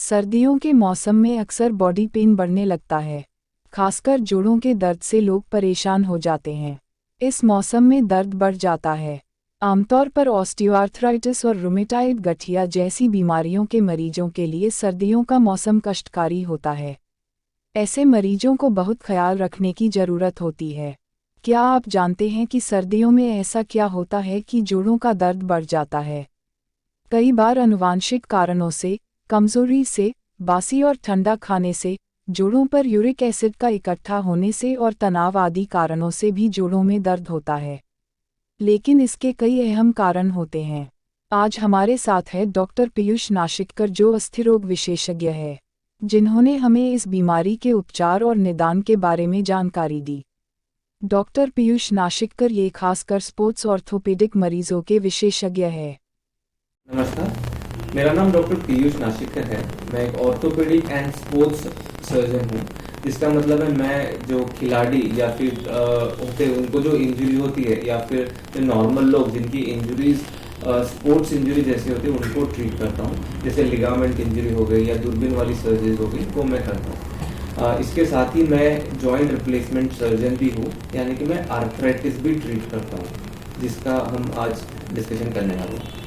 सर्दियों के मौसम में अक्सर बॉडी पेन बढ़ने लगता है। खासकर जोड़ों के दर्द से लोग परेशान हो जाते हैं। इस मौसम में दर्द बढ़ जाता है। आमतौर पर ऑस्टियोआर्थराइटिस और रूमेटाइड गठिया जैसी बीमारियों के मरीजों के लिए सर्दियों का मौसम कष्टकारी होता है। ऐसे मरीजों को बहुत ख्याल रखने की ज़रूरत होती है। क्या आप जानते हैं कि सर्दियों में ऐसा क्या होता है कि जोड़ों का दर्द बढ़ जाता है? कई बार आनुवांशिक कारणों से, कमजोरी से, बासी और ठंडा खाने से, जोड़ों पर यूरिक एसिड का इकट्ठा होने से और तनाव आदि कारणों से भी जोड़ों में दर्द होता है। लेकिन इसके कई अहम कारण होते हैं। आज हमारे साथ है डॉक्टर पीयूष नाशिककर, जो अस्थिरोग विशेषज्ञ है, जिन्होंने हमें इस बीमारी के उपचार और निदान के बारे में जानकारी दी। डॉक्टर पीयूष नाशिककर ये खासकर स्पोर्ट्स ऑर्थोपेडिक मरीजों के विशेषज्ञ है। नमस्कार, मेरा नाम डॉक्टर पीयूष नाशिककर है। मैं एक ऑर्थोपेडिक एंड स्पोर्ट्स सर्जन हूँ। इसका मतलब है मैं जो खिलाड़ी या फिर होते हैं उनको जो इंजरी होती है, या फिर जो नॉर्मल लोग जिनकी इंजरीज स्पोर्ट्स इंजरी जैसी होती है उनको ट्रीट करता हूँ। जैसे लिगामेंट इंजरी हो गई या दूरबीन वाली सर्जरीज हो गई, वो मैं करता हूँ। इसके साथ ही मैं जॉइंट रिप्लेसमेंट सर्जन भी हूँ, यानी कि मैं आर्थराइटिस भी ट्रीट करता हूँ, जिसका हम आज डिस्कशन करने वाले हैं।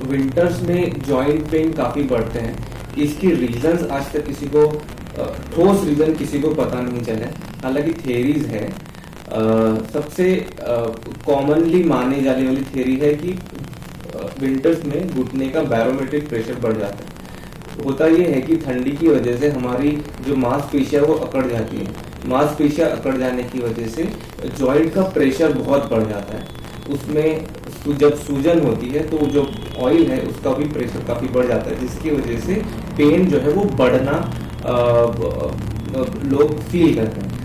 विंटर्स में जॉइंट पेन काफ़ी बढ़ते हैं। इसकी रीजंस आज तक किसी को ठोस रीजन किसी को पता नहीं चला। हालांकि थेरीज है। सबसे कॉमनली मानी जाने वाली थेरी है कि विंटर्स में घुटने का बैरोमेट्रिक प्रेशर बढ़ जाता है। होता यह है कि ठंडी की वजह से हमारी जो मांसपेशियां वो अकड़ जाती है। मांसपेशियां अकड़ जाने की वजह से जॉइंट का प्रेशर बहुत बढ़ जाता है। उसमें जब सूजन होती है तो जो ऑयल है उसका भी प्रेशर काफ़ी बढ़ जाता है, जिसकी वजह से पेन जो है वो बढ़ना लोग फील करते हैं।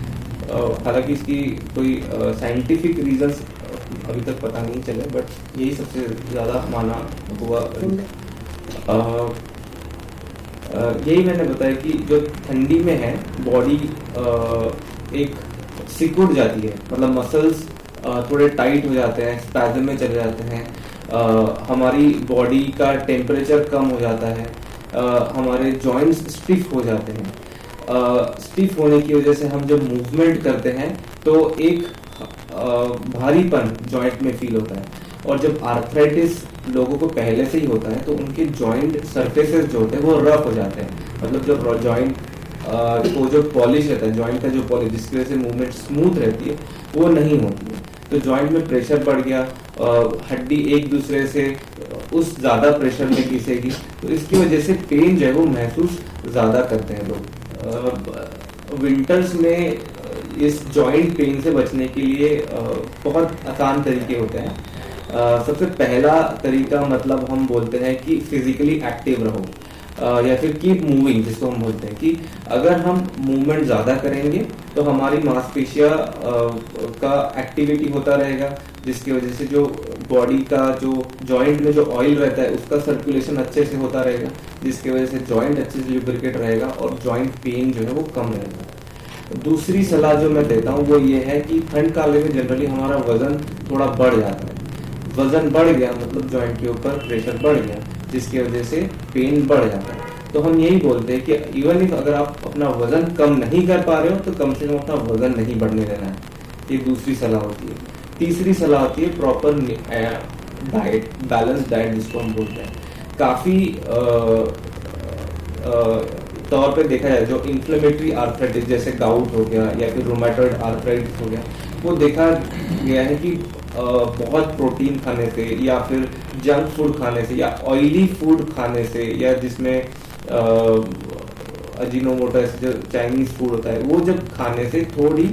हालांकि इसकी कोई साइंटिफिक रीजंस अभी तक पता नहीं चले, बट यही सबसे ज़्यादा माना हुआ। यही मैंने बताया कि जो ठंडी में है बॉडी एक सिकुड़ जाती है, मतलब मसल्स थोड़े टाइट हो जाते हैं, स्पैज़म में चले जाते हैं। हमारी बॉडी का टेम्परेचर कम हो जाता है। हमारे जॉइंट्स स्टिफ हो जाते हैं। स्टिफ होने की वजह से हम जब मूवमेंट करते हैं तो एक भारीपन जॉइंट में फील होता है। और जब आर्थराइटिस लोगों को पहले से ही होता है तो उनके जॉइंट सरफेसेस जो होते हैं वो रफ हो जाते हैं। मतलब जब जॉइंट को जो पॉलिश रहता है, जॉइंट का जो पॉलिश, जिसकी वजह से मूवमेंट स्मूथ रहती है, वो नहीं होती है। तो जॉइंट में प्रेशर बढ़ गया, हड्डी एक दूसरे से उस ज़्यादा प्रेशर में घिसेगी, तो इसकी वजह से पेन जो है वो महसूस ज़्यादा करते हैं लोग। विंटर्स में इस जॉइंट पेन से बचने के लिए बहुत आसान तरीके होते हैं। सबसे पहला तरीका मतलब हम बोलते हैं कि फिजिकली एक्टिव रहो, या फिर कीप मूविंग, जिसको हम बोलते हैं कि अगर हम मूवमेंट ज़्यादा करेंगे तो हमारी मांसपेशियां का एक्टिविटी होता रहेगा, जिसकी वजह से जो बॉडी का जो जॉइंट में जो ऑयल रहता है उसका सर्कुलेशन अच्छे से होता रहेगा, जिसकी वजह से जॉइंट अच्छे से लुब्रिकेट रहेगा और जॉइंट पेन जो है वो कम रहेगा। दूसरी सलाह जो मैं देता हूँ वो ये है कि ठंड काले में जनरली हमारा वजन थोड़ा बढ़ जाता है। वजन बढ़ गया मतलब जॉइंट के ऊपर प्रेशर बढ़ गया, जिसकी वजह से पेन बढ़ जाता है। तो हम यही बोलते हैं कि इवन इफ अगर आप अपना वजन कम नहीं कर पा रहे हो तो कम से कम अपना वजन नहीं बढ़ने देना है। ये दूसरी सलाह होती है। तीसरी सलाह होती है प्रॉपर डाइट, बैलेंस डाइट, जिसको हम बोलते हैं। काफ़ी तौर पे देखा जाए जो इन्फ्लेमेटरी आर्थराइटिस जैसे गाउट हो गया या फिर रूमेटॉइड आर्थराइटिस हो गया, वो देखा गया है कि बहुत प्रोटीन खाने से या फिर जंक फूड खाने से या ऑयली फूड खाने से, या जिसमें अजीनोमोटो जो चाइनीज फूड होता है, वो जब खाने से थोड़ी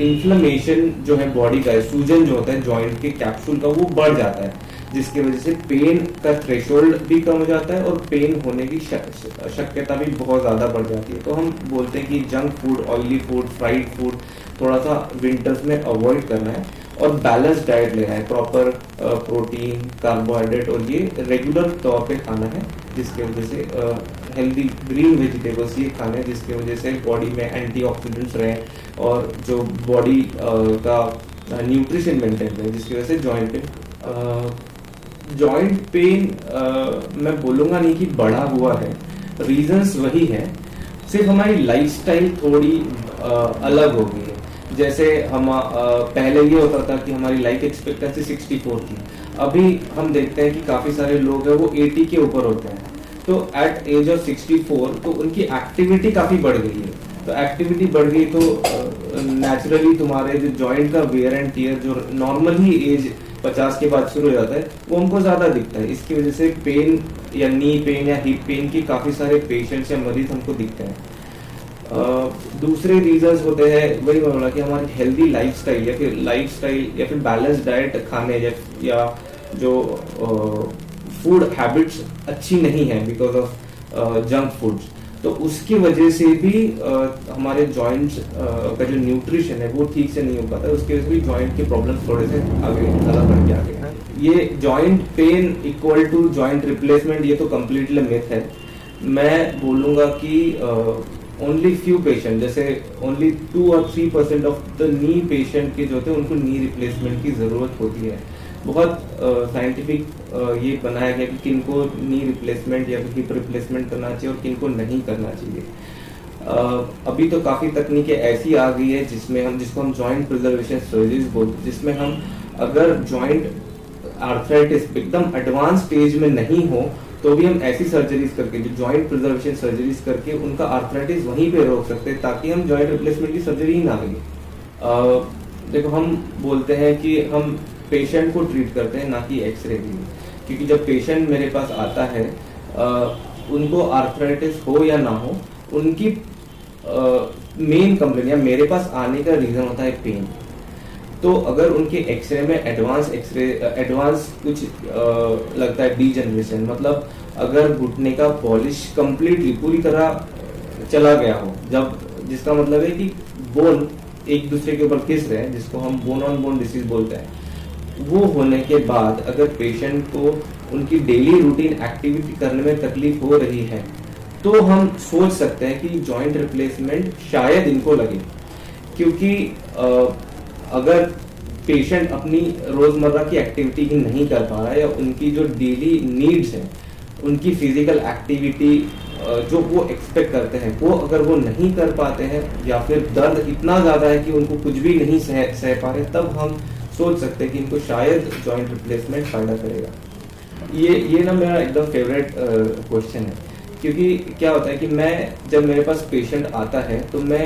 इन्फ्लेमेशन जो है बॉडी का, सूजन जो होता है जॉइंट के कैप्सूल का, वो बढ़ जाता है, जिसकी वजह से पेन का थ्रेशोल्ड भी कम हो जाता है और पेन होने की शक्यता भी बहुत ज़्यादा बढ़ जाती है। तो हम बोलते हैं कि junk food, oily food, fried food थोड़ा सा विंटर्स में अवॉइड करना है और बैलेंस डाइट लेना है। प्रॉपर प्रोटीन, कार्बोहाइड्रेट और ये रेगुलर तौर पे खाना है, जिसकी वजह से हेल्दी ग्रीन वेजिटेबल्स ये खाने हैं, जिसकी वजह से बॉडी में एंटीऑक्सीडेंट्स रहें और जो बॉडी का न्यूट्रिशन मेंटेन रहे, जिसकी वजह से जॉइंट पे जॉइंट पेन मैं बोलूँगा नहीं कि बढ़ा हुआ है, रीजंस वही है, सिर्फ हमारी लाइफस्टाइल थोड़ी अलग हो गई है। जैसे हम पहले ये होता था कि हमारी लाइफ एक्सपेक्टेंसी 64 थी, अभी हम देखते हैं कि काफ़ी सारे लोग हैं वो 80 के ऊपर होते हैं। तो एट एज ऑफ 64 तो उनकी एक्टिविटी काफ़ी बढ़ गई है, तो एक्टिविटी बढ़ गई तो नेचुरली तुम्हारे जो जॉइंट का वेयर एंड टियर जो नॉर्मल ही एज 50 के बाद शुरू हो जाता है वो हमको ज़्यादा दिखता है। इसकी वजह से पेन या नी पेन या हिप पेन के काफ़ी सारे पेशेंट्स या मरीज हमको दिखते हैं। दूसरे रीजंस होते हैं, वही मैं बोला कि हमारी हेल्दी लाइफस्टाइल या फिर बैलेंस डाइट खाने या जो फूड हैबिट्स अच्छी नहीं है बिकॉज ऑफ जंक फूड्स, तो उसकी वजह से भी हमारे जॉइंट्स का जो न्यूट्रिशन है वो ठीक से नहीं हो पाता है, उसकी वजह से भी जॉइंट के प्रॉब्लम्स थोड़े से आगे ज़्यादा बढ़ के आ गए हैं। ये joint pain equal to joint replacement, ये तो कम्प्लीटली मिथ है। मैं बोलूँगा कि ओनली फ्यू पेशेंट, जैसे ओनली 2 और 3% ऑफ द नी पेशेंट के जो होते हैं उनको नी रिप्लेसमेंट की ज़रूरत होती है। बहुत साइंटिफिक ये बनाया गया कि किनको नी रिप्लेसमेंट या हिप रिप्लेसमेंट करना चाहिए और किनको नहीं करना चाहिए। अभी तो काफ़ी तकनीकें ऐसी आ गई है जिसको हम जॉइंट प्रिजर्वेशन सर्जरीज बोलते हैं, जिसमें हम अगर जॉइंट आर्थराइटिस एकदम एडवांस स्टेज में नहीं हो तो भी हम ऐसी सर्जरीज करके, जो जॉइंट प्रिजर्वेशन सर्जरीज करके उनका आर्थराइटिस वहीं पे रोक सकते हैं, ताकि हम जॉइंट रिप्लेसमेंट की सर्जरी ही ना लगे। देखो, हम बोलते हैं कि हम पेशेंट को ट्रीट करते हैं ना कि एक्सरे की, क्योंकि जब पेशेंट मेरे पास आता है उनको आर्थराइटिस हो या ना हो, उनकी मेन कंप्लेन या मेरे पास आने का रीजन होता है पेन। तो अगर उनके एक्सरे में एडवांस कुछ लगता है डीजनरेशन, मतलब अगर घुटने का पॉलिश कंप्लीटली पूरी तरह चला गया हो, जब जिसका मतलब है कि बोन एक दूसरे के ऊपर घिस रहे हैं, जिसको हम बोन ऑन बोन डिसीज बोलते हैं, वो होने के बाद अगर पेशेंट को उनकी डेली रूटीन एक्टिविटी करने में तकलीफ हो रही है तो हम सोच सकते हैं कि जॉइंट रिप्लेसमेंट शायद इनको लगे। क्योंकि अगर पेशेंट अपनी रोजमर्रा की एक्टिविटी ही नहीं कर पा रहा है या उनकी जो डेली नीड्स हैं, उनकी फिजिकल एक्टिविटी जो वो एक्सपेक्ट करते हैं वो अगर वो नहीं कर पाते हैं, या फिर दर्द इतना ज्यादा है कि उनको कुछ भी नहीं सह पा रहे, तब हम सोच सकते हैं कि इनको शायद जॉइंट रिप्लेसमेंट फायदा करेगा। ये ना मेरा एकदम फेवरेट क्वेश्चन है, क्योंकि क्या होता है कि जब मेरे पास पेशेंट आता है तो मैं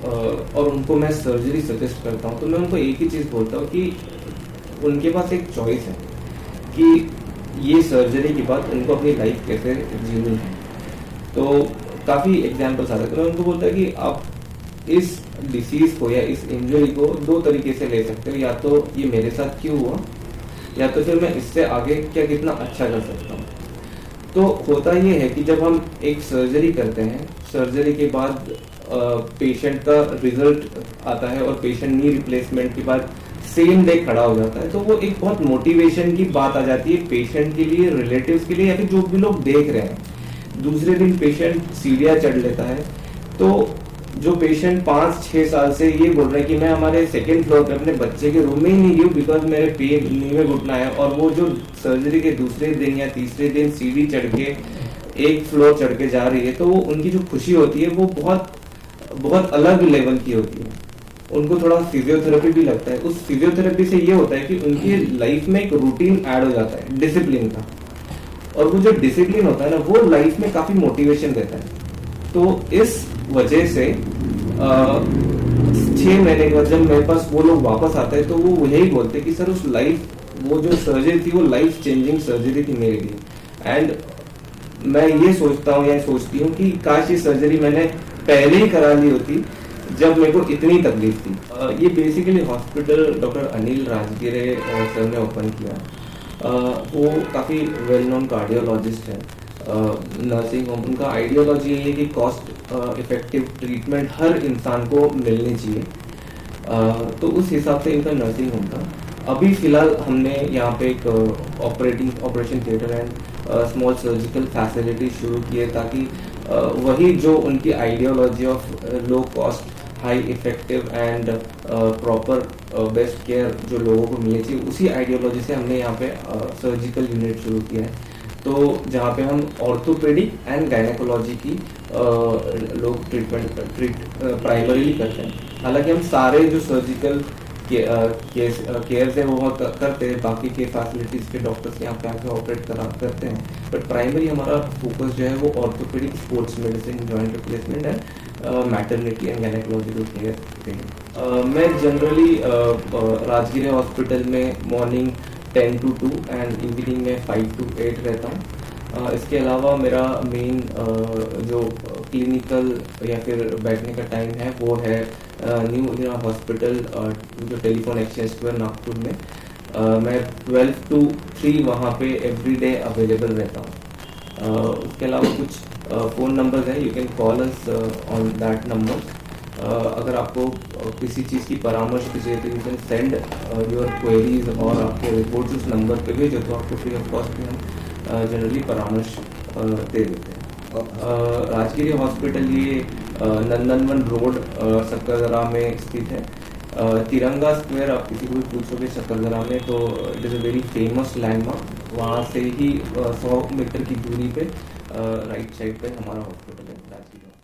और उनको मैं सर्जरी सजेस्ट करता हूँ, तो मैं उनको एक ही चीज़ बोलता हूँ कि उनके पास एक चॉइस है कि ये सर्जरी के बाद उनको अपनी लाइफ कैसे जीनी है। तो काफ़ी एग्जाम्पल्स आते हैं, तो मैं उनको बोलता है कि आप इस डिसीज को या इस इंजरी को 2 तरीके से ले सकते हो, या तो ये मेरे साथ क्यों हुआ, या तो फिर मैं इससे आगे कितना अच्छा कर सकता हूँ। तो होता ये है कि जब हम एक सर्जरी करते हैं, सर्जरी के बाद पेशेंट का रिजल्ट आता है और पेशेंट नी रिप्लेसमेंट के बाद सेम डे खड़ा हो जाता है, तो वो एक बहुत मोटिवेशन की बात आ जाती है पेशेंट के लिए, रिलेटिव्स के लिए, या फिर जो भी लोग देख रहे हैं। दूसरे दिन पेशेंट सीढ़ियाँ चढ़ लेता है, तो जो पेशेंट 5-6 साल से ये बोल रहे हैं कि मैं हमारे 2nd फ्लोर पे अपने बच्चे के रूम में ही नहीं गई बिकॉज मेरे पेन नी में घुटना है, और वो जो सर्जरी के दूसरे दिन या तीसरे दिन सीढ़ी चढ़ के 1 फ्लोर चढ़ के जा रही है, तो वो उनकी जो खुशी होती है वो बहुत बहुत अलग लेवल की होती है। उनको थोड़ा फिजियोथेरेपी भी लगता है। उस फिजियोथेरेपी से ये होता है कि उनकी लाइफ में एक रूटीन ऐड हो जाता है डिसिप्लिन का, और वो जो डिसिप्लिन होता है ना, वो लाइफ में काफी मोटिवेशन देता है। तो इस वजह से 6 महीने के बाद जब मेरे पास वो लोग वापस आते हैं तो वो यही बोलते हैं कि सर वो जो सर्जरी थी वो लाइफ चेंजिंग सर्जरी थी मेरे लिए। एंड मैं ये सोचता हूँ या सोचती हूँ कि काश ये सर्जरी मैंने पहले ही करा ली होती जब मेरे को इतनी तकलीफ थी। ये basically hospital doctor Anil Rajgire sir ने ओपन किया। वो काफ़ी वेल नोन कार्डियोलॉजिस्ट है, नर्सिंग होम। उनका आइडियोलॉजी ये है कि कॉस्ट इफेक्टिव ट्रीटमेंट हर इंसान को मिलनी चाहिए, तो उस हिसाब से इनका नर्सिंग होम था। अभी फिलहाल हमने यहाँ पे एक operation theatre and small surgical facility शुरू की है, ताकि वही जो उनकी ideology of low cost high effective and proper best care जो लोगों को मिलनी चाहिए, उसी आइडियोलॉजी से हमने यहाँ पे सर्जिकल यूनिट शुरू किया है। तो जहाँ पे हम ऑर्थोपेडिक एंड गायनेकोलॉजी की लोग ट्रीट प्राइमरीली करते हैं। हालांकि हम सारे जो सर्जिकल केयर है वो करते हैं, बाकी के फैसिलिटीज के डॉक्टर्स यहाँ पे आके ऑपरेट करते हैं, बट प्राइमरी हमारा फोकस जो है वो orthopaedic, sports medicine, joint replacement and maternity and gynaecological care. मैं जनरली राजगिरी हॉस्पिटल में मॉर्निंग 10 to 2 एंड इवनिंग में 5 to 8 रहता हूँ। इसके अलावा मेरा मेन जो क्लिनिकल या फिर बैठने का टाइम है वो है न्यू इंदिरा हॉस्पिटल जो टेलीफोन एक्सचेंज स्क्वायर नागपुर में। मैं 12 to 3 वहाँ पे एवरीडे अवेलेबल रहता हूँ। उसके अलावा कुछ फ़ोन नंबर्स हैं, you can call us on that number. अगर आपको किसी चीज़ की परामर्श की चाहिए तो you can send your queries और आपके रिपोर्ट्स उस नंबर पे भेजो, तो आपको फ्री ऑफ कॉस्ट में हम जनरली परामर्श दे देते हैं। राजगिरी हॉस्पिटल ये नंदनवन रोड सकरदरा में स्थित है। तिरंगा स्क्वायर आप किसी को भी पूछोगे सकरदरा में तो it is a very famous landmark. वहाँ से ही 100 मीटर की दूरी पे राइट साइड पे हमारा हॉस्पिटल है राजगिरी।